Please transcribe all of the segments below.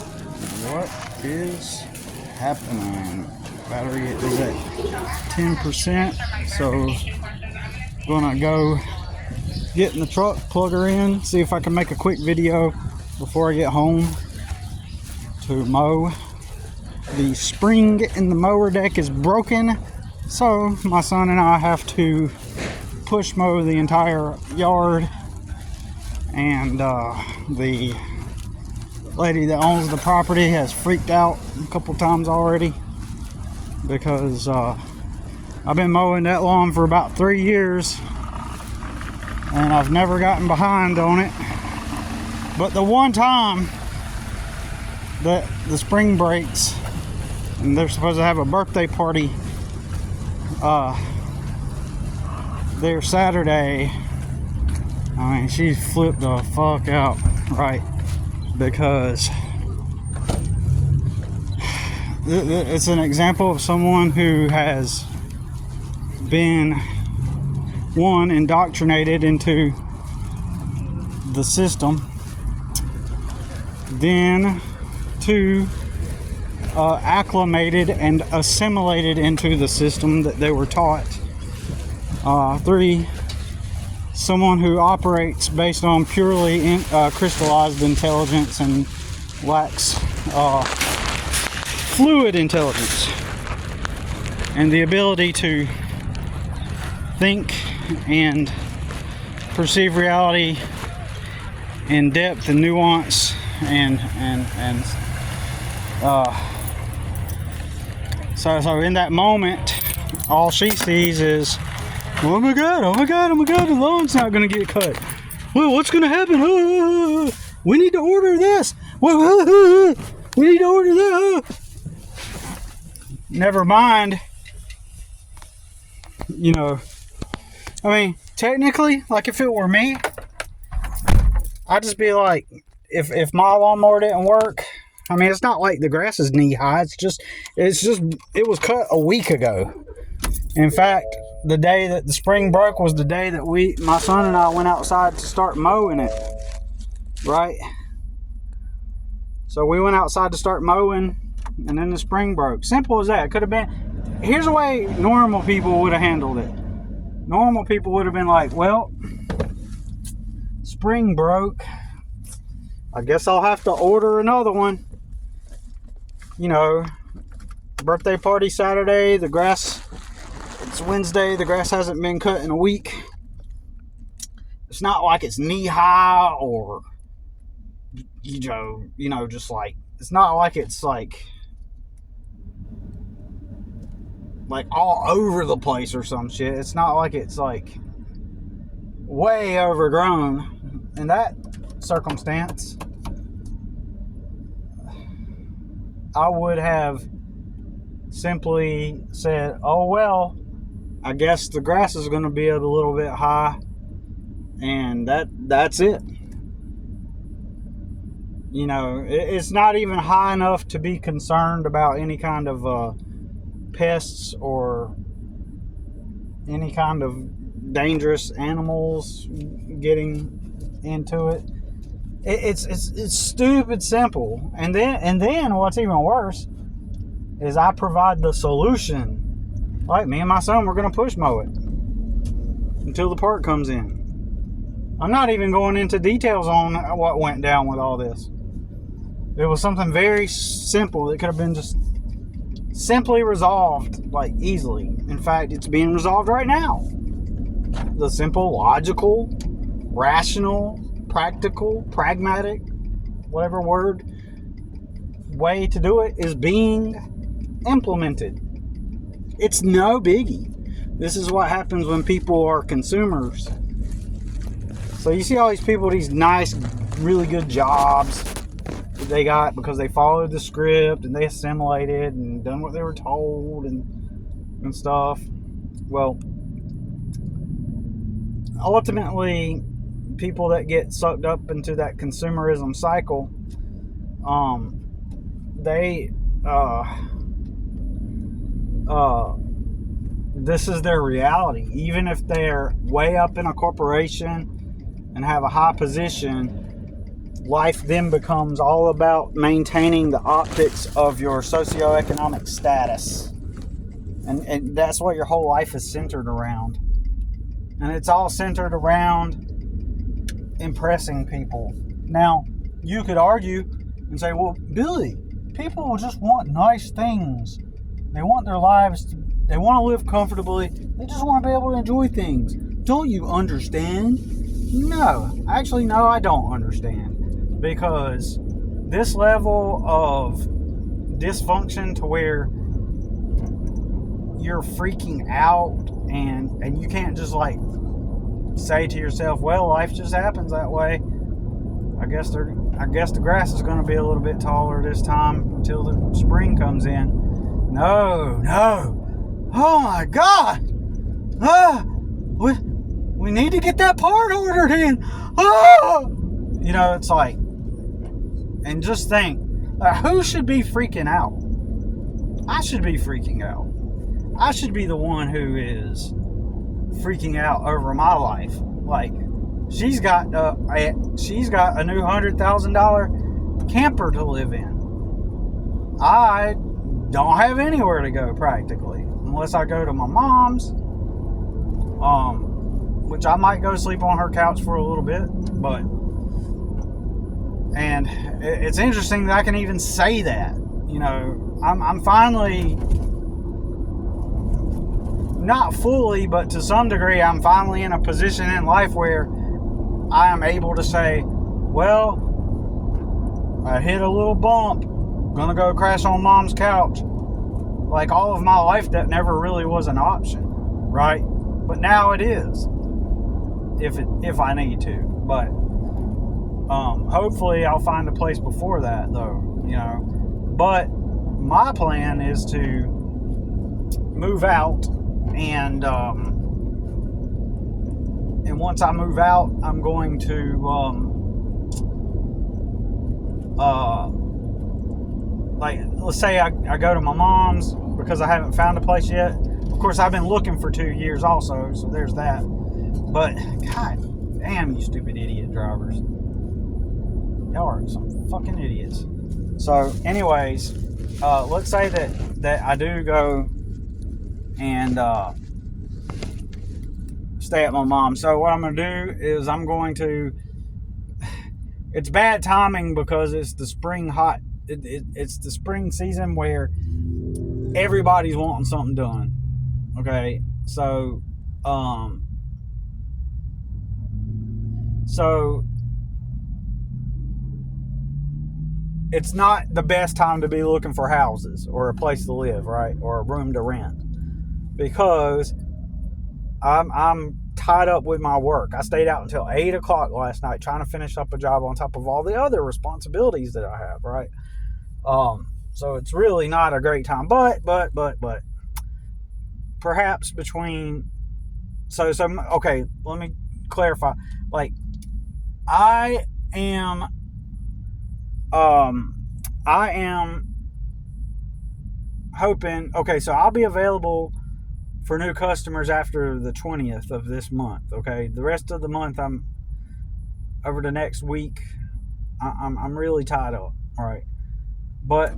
What is happening? Battery is at 10%, so gonna go get in the truck, plug her in, see if I can make a quick video before I get home to mow. The spring in the mower deck is broken, so my son and I have to push mow the entire yard, and the lady that owns the property has freaked out a couple times already because I've been mowing that lawn for about 3 years and I've never gotten behind on it. But the one time that the spring breaks and they're supposed to have a birthday party there Saturday, I mean, she flipped the fuck out, right? Because it's an example of someone who has been, one, indoctrinated into the system, then two, acclimated and assimilated into the system that they were taught, three, someone who operates based on purely crystallized intelligence and lacks fluid intelligence and the ability to think and perceive reality in depth and nuance and so in that moment all she sees is, oh my god, the lawn's not gonna get cut. Well, what's gonna happen? We need to order this. We need to order that. Never mind. You know, I mean, technically, like if it were me, I'd just be like, if my lawnmower didn't work, I mean, it's not like the grass is knee high. It's just, it was cut a week ago. In fact, the day that the spring broke was the day that my son and I went outside to start mowing it, right? So we went outside to start mowing, and then the spring broke. Simple as that. It could have been, here's the way normal people would have handled it. Normal people would have been like, well, spring broke. I guess I'll have to order another one. You know, birthday party Saturday, the grass, it's Wednesday, the grass hasn't been cut in a week. It's not like it's knee high or, you know, just like, it's not like it's like all over the place or some shit. It's not like it's like way overgrown. In that circumstance, I would have simply said, oh well, I guess the grass is going to be a little bit high, and that's it. You know, it's not even high enough to be concerned about any kind of pests or any kind of dangerous animals getting into it. It's stupid simple. And then what's even worse is I provide the solution. Like, me and my son, we're going to push mow it until the part comes in. I'm not even going into details on what went down with all this. It was something very simple that could have been just simply resolved, like, easily. In fact, it's being resolved right now. The simple, logical, rational, practical, pragmatic, whatever word, way to do it is being implemented. It's no biggie. This is what happens when people are consumers. So you see all these people, these nice, really good jobs that they got because they followed the script and they assimilated and done what they were told and stuff. Well, ultimately, people that get sucked up into that consumerism cycle, this is their reality. Even if they're way up in a corporation and have a high position, life then becomes all about maintaining the optics of your socioeconomic status. And that's what your whole life is centered around. And it's all centered around impressing people. Now, you could argue and say, well, Billy, people just want nice things. They want their lives, they want to live comfortably. They just want to be able to enjoy things. Don't you understand? No. Actually, no, I don't understand. Because this level of dysfunction to where you're freaking out and you can't just like say to yourself, well, life just happens that way. I guess the grass is going to be a little bit taller this time until the spring comes in. No. Oh my God. We need to get that part ordered in. You know, it's like, and just think, who should be freaking out? I should be freaking out. I should be the one who is freaking out over my life. Like, she's got a new $100,000 camper to live in. I don't have anywhere to go practically, unless I go to my mom's, which I might go sleep on her couch for a little bit. But, and it's interesting that I can even say that. You know, I'm finally, not fully, but to some degree, I'm finally in a position in life where I am able to say, well, I hit a little bump, gonna go crash on mom's couch. Like, all of my life, that never really was an option, right? But now it is, if I need to. But hopefully I'll find a place before that, though, you know. But my plan is to move out, and once I move out, I'm going to like, let's say I go to my mom's because I haven't found a place yet. Of course, I've been looking for 2 years also, so there's that. But God damn, you stupid idiot drivers. Y'all are some fucking idiots. So anyways, let's say that I do go and stay at my mom's. So what I'm going to do is I'm going to, it's bad timing because it's the spring it's the spring season where everybody's wanting something done. Okay, so it's not the best time to be looking for houses or a place to live, right? Or a room to rent, because I'm tied up with my work. I stayed out until 8 o'clock last night trying to finish up a job on top of all the other responsibilities that I have, right? So it's really not a great time, but perhaps between, so okay, let me clarify. Like, I am hoping, okay, so I'll be available for new customers after the 20th of this month. Okay, the rest of the month, I'm over the next week, I'm really tied up. All right, but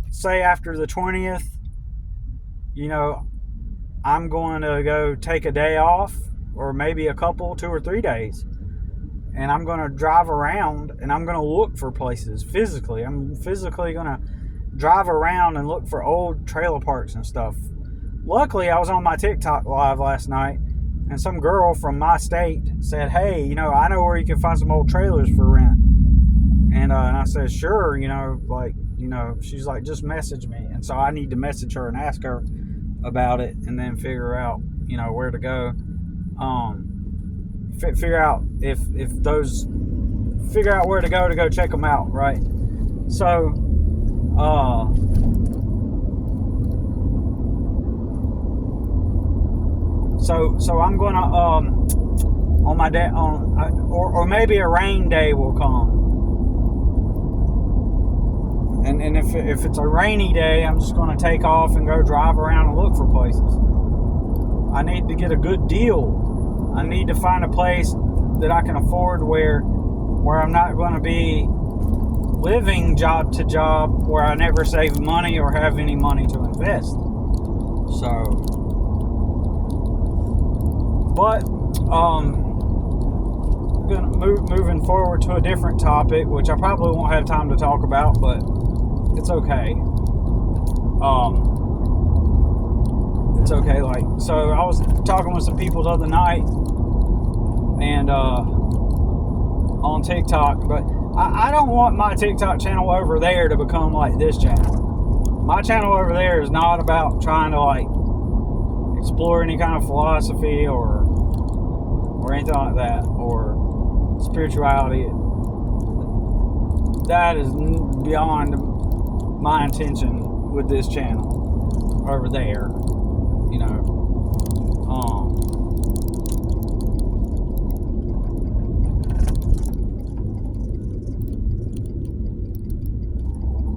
say after the 20th, you know, I'm going to go take a day off, or maybe a couple, 2 or 3 days, and I'm going to drive around and I'm going to look for places physically. I'm physically going to drive around and look for old trailer parks and stuff. Luckily, I was on my TikTok live last night, and some girl from my state said, hey, you know, I know where you can find some old trailers for rent. And I said, sure, you know, like, you know, she's like, just message me. And so I need to message her and ask her about it, and then figure out, you know, where to go. Figure out figure out where to go check them out, right? So, So I'm gonna on my day or maybe a rain day will come, and if it's a rainy day, I'm just gonna take off and go drive around and look for places. I need to get a good deal. I need to find a place that I can afford where where I'm not going to be living job to job where I never save money or have any money to invest. So, but moving forward to a different topic, which I probably won't have time to talk about, but it's okay. It's okay. Like, so I was talking with some people the other night, and on TikTok, but I don't want my TikTok channel over there to become like this channel. My channel over there is not about trying to like explore any kind of philosophy or anything like that, or spirituality. That is beyond my intention with this channel over there, you know.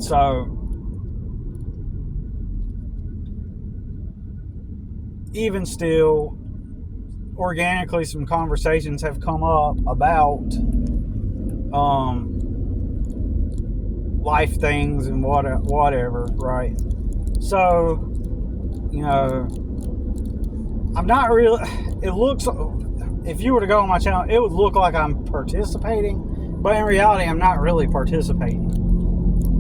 So even still, organically, some conversations have come up about life things and whatever, right? So, you know, I'm not really, it looks, if you were to go on my channel, it would look like I'm participating, but in reality, I'm not really participating.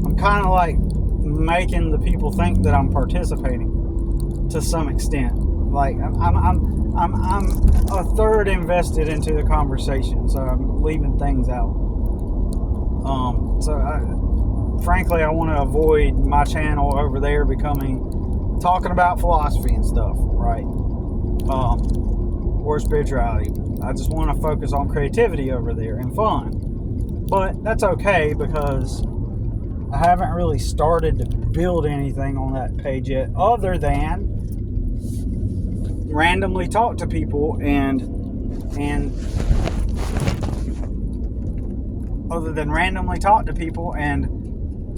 I'm kind of like making the people think that I'm participating to some extent. Like, I'm a third invested into the conversation, so I'm leaving things out. Frankly, I want to avoid my channel over there talking about philosophy and stuff, right? Or spirituality. I just want to focus on creativity over there and fun. But that's okay, because I haven't really started to build anything on that page yet, other than randomly talk to people and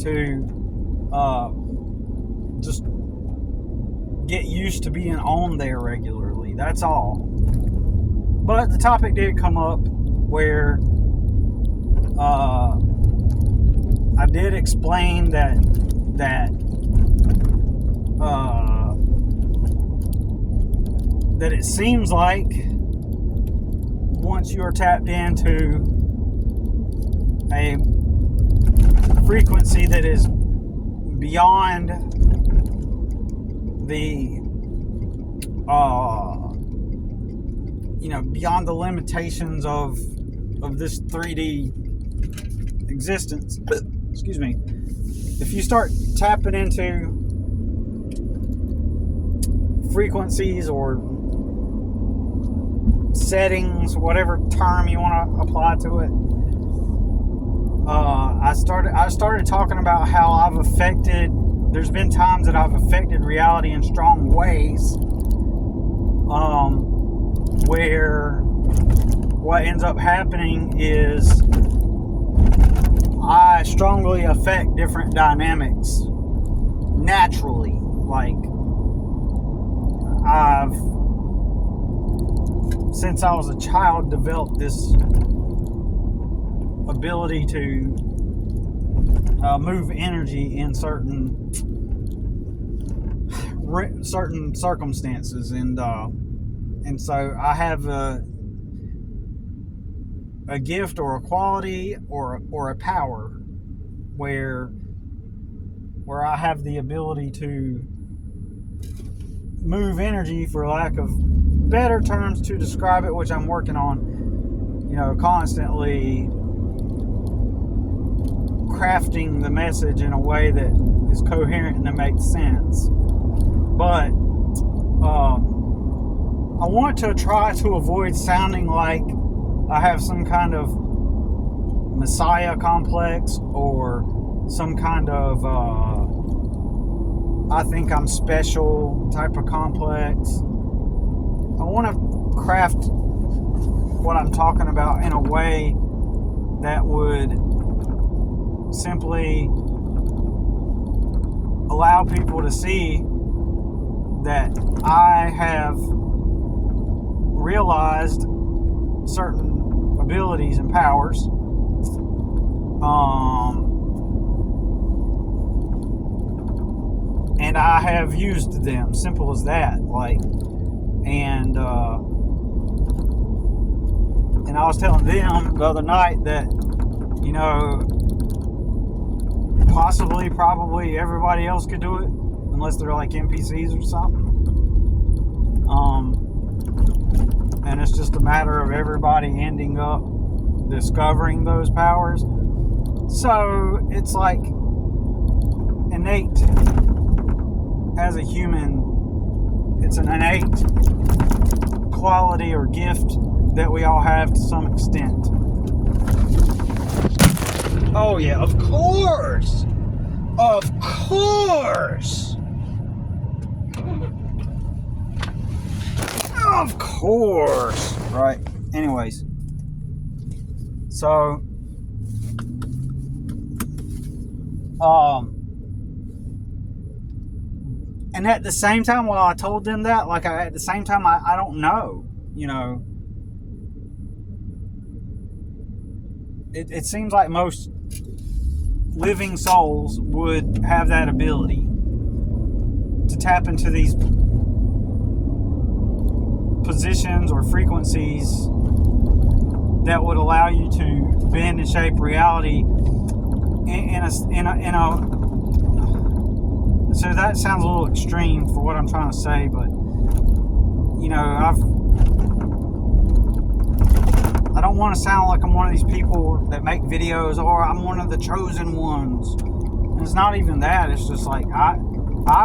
to just get used to being on there regularly. That's all. But the topic did come up where I did explain that it seems like once you are tapped into a frequency that is beyond the beyond the limitations of this 3D existence, excuse me, if you start tapping into frequencies or settings, whatever term you want to apply to it, I started talking about how there's been times that I've affected reality in strong ways, where what ends up happening is I strongly affect different dynamics naturally. Like, I've, since I was a child, developed this ability to move energy in certain circumstances, and so I have a gift or a quality or a power where I have the ability to move energy, for lack of better terms to describe it, which I'm working on, constantly crafting the message in a way that is coherent and that makes sense. But I want to try to avoid sounding like I have some kind of messiah complex or some kind of I think I'm special type of complex. I want to craft what I'm talking about in a way that would simply allow people to see that I have realized certain abilities and powers And I have used them. Simple as that. Like, and I was telling them the other night that, you know, possibly, probably everybody else could do it, unless they're like NPCs or something. And it's just a matter of everybody ending up discovering those powers. So it's like innate as a human. It's an innate quality or gift that we all have to some extent. Oh yeah, of course! Of course! Of course! Right, anyways. So, and at the same time, while I told them that, like, at the same time, I don't know, you know. It seems like most living souls would have that ability to tap into these positions or frequencies that would allow you to bend and shape reality in a so that sounds a little extreme for what I'm trying to say, but you know, I don't want to sound like I'm one of these people that make videos or I'm one of the chosen ones. And it's not even that. It's just like I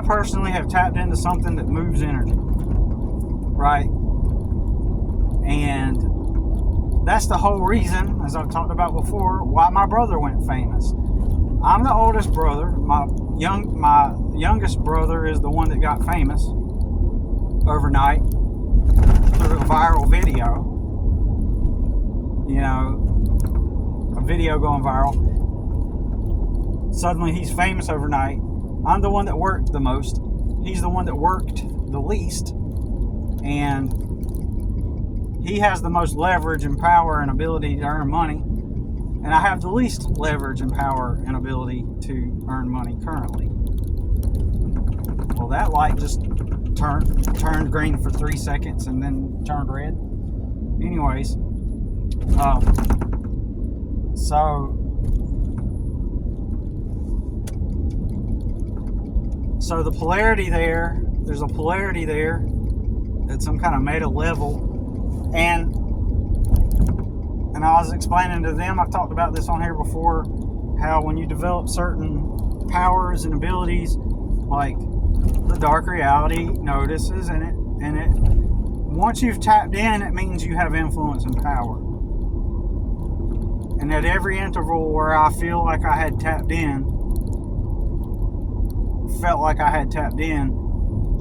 personally have tapped into something that moves energy, right? And that's the whole reason, as I've talked about before, why my brother went famous. I'm the oldest brother. My youngest brother is the one that got famous overnight through a viral video. You know, a video going viral. Suddenly he's famous overnight. I'm the one that worked the most. He's the one that worked the least. And he has the most leverage and power and ability to earn money. And I have the least leverage and power and ability to earn money currently. Well, that light just turned green for 3 seconds and then turned red. Anyways. So the polarity there's a polarity there at some kind of meta level, and I was explaining to them, I've talked about this on here before, how when you develop certain powers and abilities, like the dark reality notices, and it once you've tapped in, it means you have influence and power. And at every interval where I felt like I had tapped in,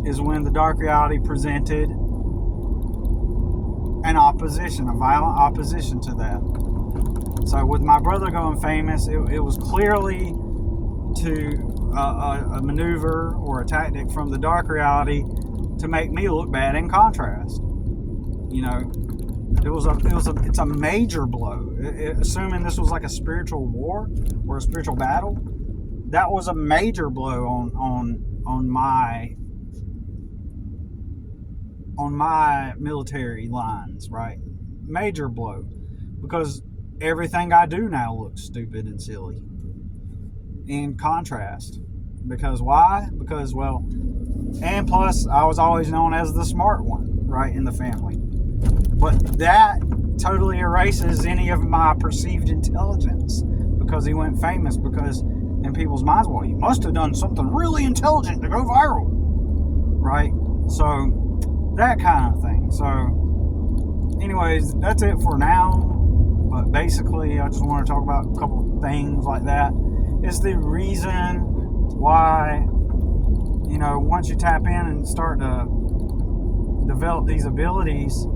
is when the dark reality presented an opposition, a violent opposition to that. So with my brother going famous, it was clearly to a maneuver or a tactic from the dark reality to make me look bad in contrast. You know, it's a major blow. Assuming this was like a spiritual war or a spiritual battle, that was a major blow on my military lines, right? Major blow, because everything I do now looks stupid and silly in contrast. Because why? Because, well, and plus I was always known as the smart one, right, in the family. But that totally erases any of my perceived intelligence, because he went famous, because in people's minds, well, you must have done something really intelligent to go viral, right? So that kind of thing. So anyways, that's it for now. But basically, I just want to talk about a couple of things like that. It's the reason why, you know, once you tap in and start to develop these abilities,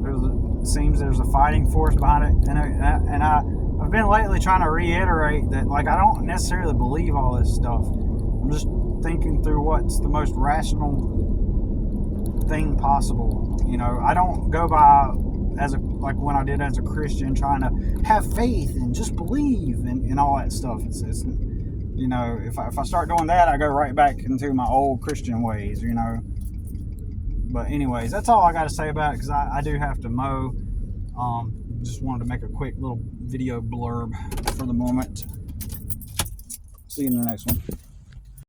it seems there's a fighting force behind it. And I've been lately trying to reiterate that, like, I don't necessarily believe all this stuff. I'm just thinking through what's the most rational thing possible. You know, I don't go by like when I did as a Christian, trying to have faith and just believe and all that stuff. It's you know, if I start doing that, I go right back into my old Christian ways, you know. But anyways, that's all I got to say about it, because I do have to mow. Just wanted to make a quick little video blurb for the moment. See you in the next one.